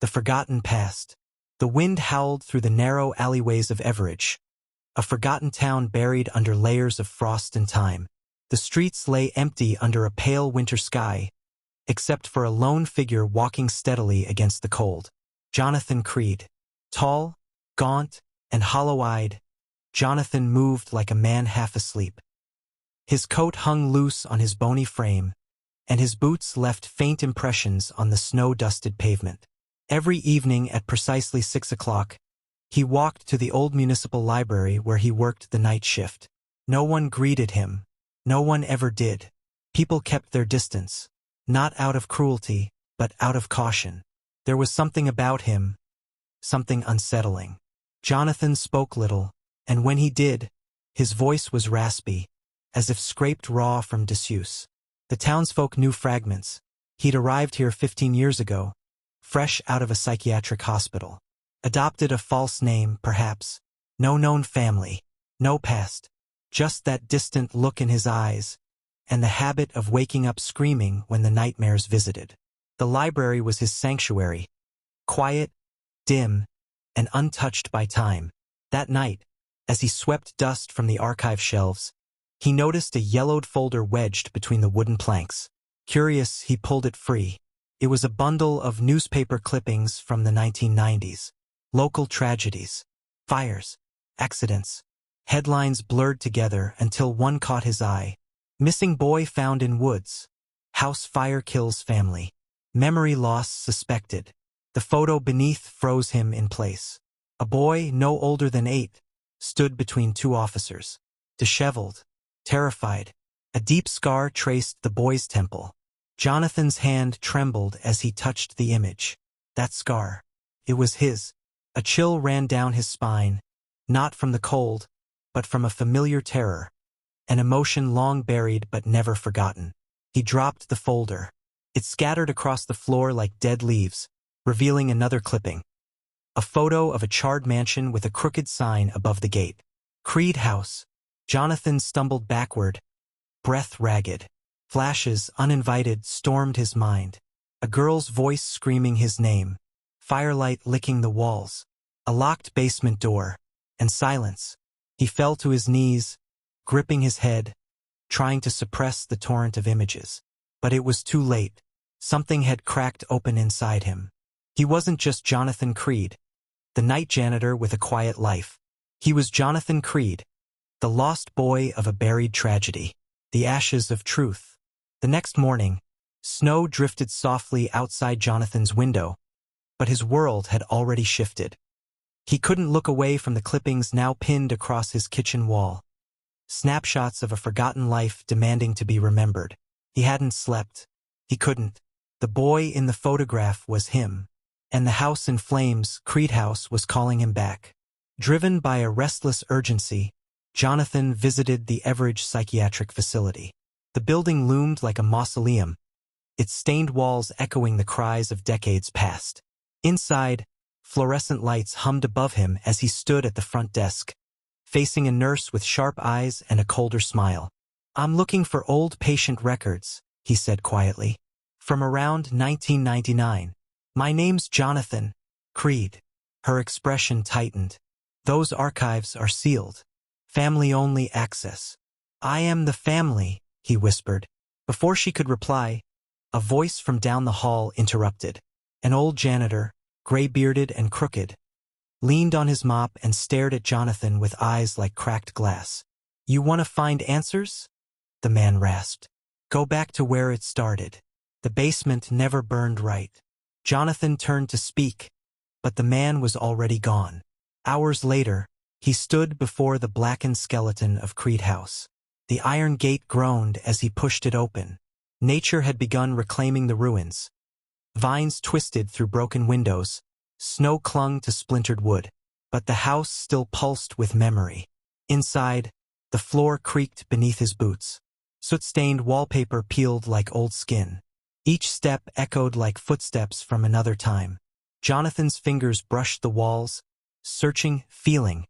The forgotten past. The wind howled through the narrow alleyways of Everage, a forgotten town buried under layers of frost and time. The streets lay empty under a pale winter sky, except for a lone figure walking steadily against the cold. Jonathan Creed. Tall, gaunt, and hollow-eyed, Jonathan moved like a man half asleep. His coat hung loose on his bony frame, and his boots left faint impressions on the snow-dusted pavement. Every evening at precisely 6 o'clock, he walked to the old municipal library where he worked the night shift. No one greeted him. No one ever did. People kept their distance, not out of cruelty, but out of caution. There was something about him, something unsettling. Jonathan spoke little, and when he did, his voice was raspy, as if scraped raw from disuse. The townsfolk knew Fragments. He'd arrived here 15 years ago, fresh out of a psychiatric hospital. Adopted a false name, perhaps. No known family. No past. Just that distant look in his eyes, and the habit of waking up screaming when the nightmares visited. The library was his sanctuary. Quiet, dim, and untouched by time. That night, as he swept dust from the archive shelves, he noticed a yellowed folder wedged between the wooden planks. Curious, he pulled it free. It was a bundle of newspaper clippings from the 1990s. Local tragedies, fires, accidents. Headlines blurred together until one caught his eye. Missing boy found in woods. House fire kills family. Memory loss suspected. The photo beneath froze him in place. A boy no older than 8 stood between two officers. Disheveled, terrified. A deep scar traced the boy's temple. Jonathan's hand trembled as he touched the image. That scar. It was his. A chill ran down his spine, not from the cold, but from a familiar terror, an emotion long buried but never forgotten. He dropped the folder. It scattered across the floor like dead leaves, revealing another clipping. A photo of a charred mansion with a crooked sign above the gate. Creed House. Jonathan stumbled backward, breath ragged. Flashes, uninvited, stormed his mind. A girl's voice screaming his name. Firelight licking the walls. A locked basement door. And silence. He fell to his knees, gripping his head, trying to suppress the torrent of images. But it was too late. Something had cracked open inside him. He wasn't just Jonathan Creed, the night janitor with a quiet life. He was Jonathan Creed, the lost boy of a buried tragedy, the ashes of truth. The next morning, snow drifted softly outside Jonathan's window, but his world had already shifted. He couldn't look away from the clippings now pinned across his kitchen wall. Snapshots of a forgotten life demanding to be remembered. He hadn't slept. He couldn't. The boy in the photograph was him. And the house in flames, Creed House, was calling him back. Driven by a restless urgency, Jonathan visited the Everage psychiatric facility. The building loomed like a mausoleum, its stained walls echoing the cries of decades past. Inside, fluorescent lights hummed above him as he stood at the front desk, facing a nurse with sharp eyes and a colder smile. "I'm looking for old patient records," he said quietly. "From around 1999. My name's Jonathan Creed." Her expression tightened. "Those archives are sealed. Family-only access." "I am the family," he whispered. Before she could reply, a voice from down the hall interrupted. An old janitor, gray-bearded and crooked, leaned on his mop and stared at Jonathan with eyes like cracked glass. "You want to find answers?" the man rasped. "Go back to where it started. The basement never burned right." Jonathan turned to speak, but the man was already gone. Hours later, he stood before the blackened skeleton of Creed House. The iron gate groaned as he pushed it open. Nature had begun reclaiming the ruins. Vines twisted through broken windows, snow clung to splintered wood, but the house still pulsed with memory. Inside, the floor creaked beneath his boots. Soot-stained wallpaper peeled like old skin. Each step echoed like footsteps from another time. Jonathan's fingers brushed the walls, searching, feeling,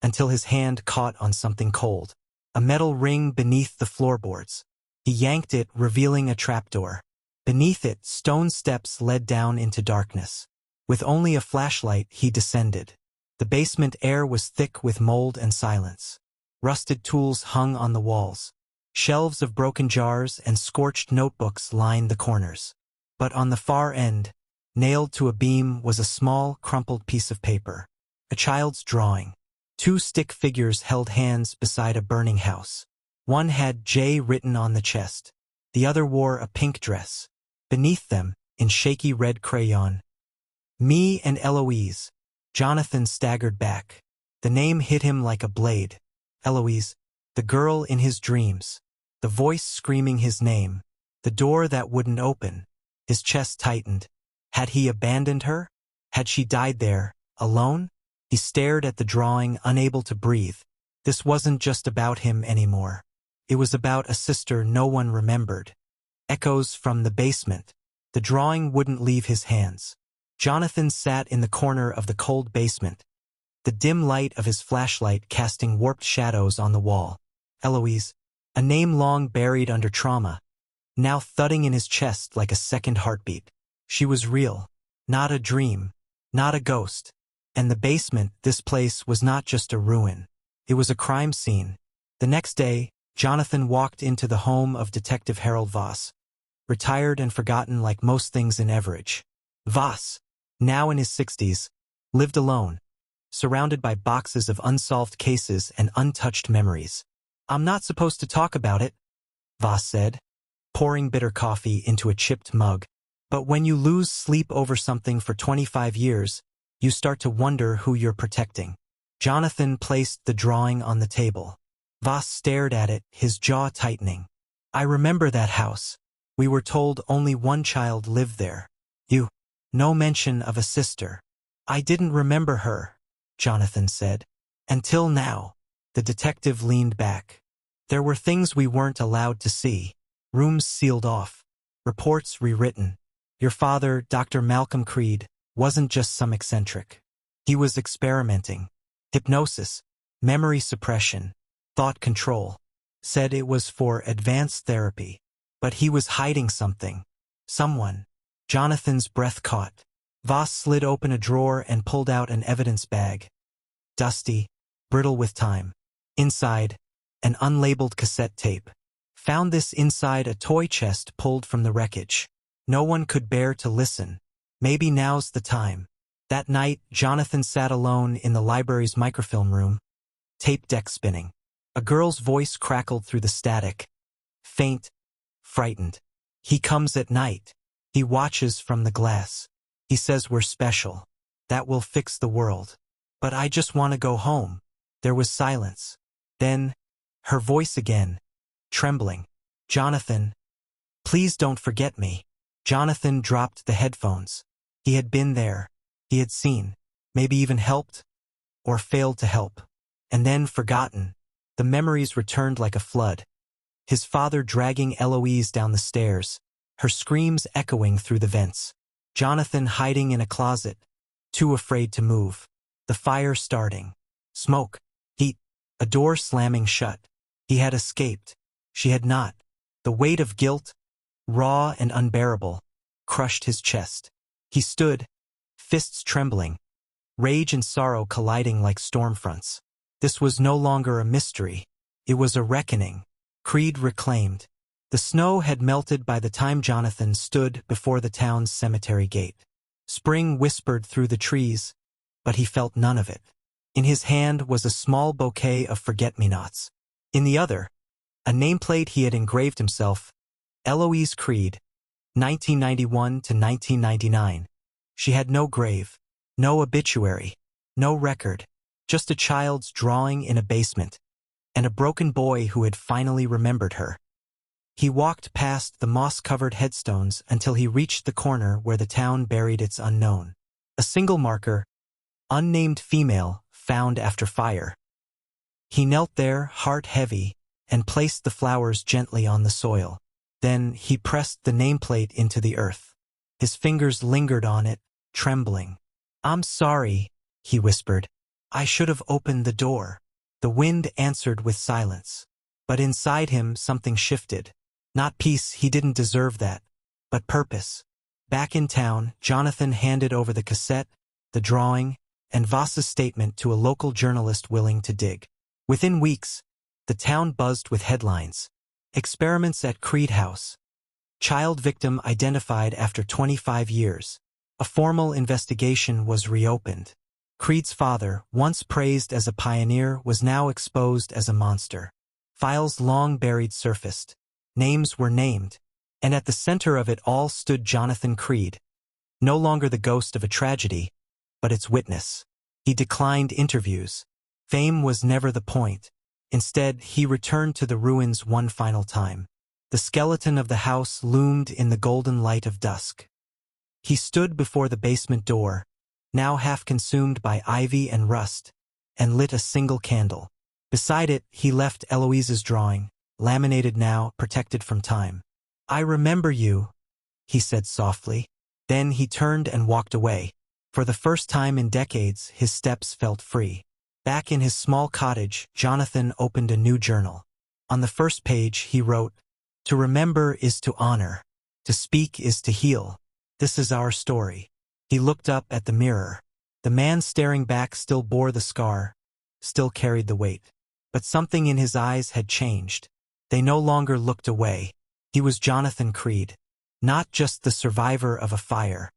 until his hand caught on something cold. A metal ring beneath the floorboards. He yanked it, revealing a trapdoor. Beneath it, stone steps led down into darkness. With only a flashlight, he descended. The basement air was thick with mold and silence. Rusted tools hung on the walls. Shelves of broken jars and scorched notebooks lined the corners. But on the far end, nailed to a beam, was a small, crumpled piece of paper. A child's drawing. Two stick figures held hands beside a burning house. One had J written on the chest. The other wore a pink dress. Beneath them, in shaky red crayon, "Me and Eloise." Jonathan staggered back. The name hit him like a blade. Eloise, the girl in his dreams. The voice screaming his name. The door that wouldn't open. His chest tightened. Had he abandoned her? Had she died there, alone? He stared at the drawing, unable to breathe. This wasn't just about him anymore. It was about a sister no one remembered. Echoes from the basement. The drawing wouldn't leave his hands. Jonathan sat in the corner of the cold basement, the dim light of his flashlight casting warped shadows on the wall. Eloise, a name long buried under trauma, now thudding in his chest like a second heartbeat. She was real, not a dream, not a ghost. And the basement, this place, was not just a ruin. It was a crime scene. The next day, Jonathan walked into the home of Detective Harold Voss, retired and forgotten like most things in Everidge. Voss, now in his 60s, lived alone, surrounded by boxes of unsolved cases and untouched memories. "I'm not supposed to talk about it," Voss said, pouring bitter coffee into a chipped mug. "But when you lose sleep over something for 25 years, you start to wonder who you're protecting." Jonathan placed the drawing on the table. Voss stared at it, his jaw tightening. "I remember that house. We were told only one child lived there. No mention of a sister." "I didn't remember her," Jonathan said. "Until now." The detective leaned back. "There were things we weren't allowed to see. Rooms sealed off. Reports rewritten. Your father, Dr. Malcolm Creed, wasn't just some eccentric. He was experimenting. Hypnosis, memory suppression, thought control. Said it was for advanced therapy. But he was hiding something. Someone." Jonathan's breath caught. Voss slid open a drawer and pulled out an evidence bag. Dusty, brittle with time. Inside, an unlabeled cassette tape. "Found this inside a toy chest pulled from the wreckage. No one could bear to listen. Maybe now's the time." That night, Jonathan sat alone in the library's microfilm room, tape deck spinning. A girl's voice crackled through the static. Faint, frightened. "He comes at night. He watches from the glass. He says we're special. That will fix the world. But I just want to go home." There was silence. Then, her voice again, trembling. "Jonathan, please don't forget me." Jonathan dropped the headphones. He had been there. He had seen. Maybe even helped. Or failed to help. And then forgotten. The memories returned like a flood. His father dragging Eloise down the stairs, her screams echoing through the vents. Jonathan hiding in a closet, too afraid to move. The fire starting. Smoke. Heat. A door slamming shut. He had escaped. She had not. The weight of guilt, raw and unbearable, crushed his chest. He stood, fists trembling, rage and sorrow colliding like storm fronts. This was no longer a mystery. It was a reckoning. Creed reclaimed. The snow had melted by the time Jonathan stood before the town's cemetery gate. Spring whispered through the trees, but he felt none of it. In his hand was a small bouquet of forget-me-nots. In the other, a nameplate he had engraved himself, Eloise Creed, 1991 to 1999. She had no grave, no obituary, no record, just a child's drawing in a basement, and a broken boy who had finally remembered her. He walked past the moss-covered headstones until he reached the corner where the town buried its unknown. A single marker, unnamed female, found after fire. He knelt there, heart heavy, and placed the flowers gently on the soil. Then he pressed the nameplate into the earth. His fingers lingered on it, trembling. "I'm sorry," he whispered. "I should have opened the door." The wind answered with silence. But inside him something shifted. Not peace, he didn't deserve that, but purpose. Back in town, Jonathan handed over the cassette, the drawing, and Voss's statement to a local journalist willing to dig. Within weeks, the town buzzed with headlines. Experiments at Creed House. Child victim identified after 25 years. A formal investigation was reopened. Creed's father, once praised as a pioneer, was now exposed as a monster. Files long buried surfaced. Names were named. And at the center of it all stood Jonathan Creed. No longer the ghost of a tragedy, but its witness. He declined interviews. Fame was never the point. Instead, he returned to the ruins one final time. The skeleton of the house loomed in the golden light of dusk. He stood before the basement door, now half consumed by ivy and rust, and lit a single candle. Beside it, he left Eloise's drawing, laminated now, protected from time. "I remember you," he said softly. Then he turned and walked away. For the first time in decades, his steps felt free. Back in his small cottage, Jonathan opened a new journal. On the first page, he wrote, "To remember is to honor. To speak is to heal. This is our story." He looked up at the mirror. The man staring back still bore the scar, still carried the weight. But something in his eyes had changed. They no longer looked away. He was Jonathan Creed. Not just the survivor of a fire,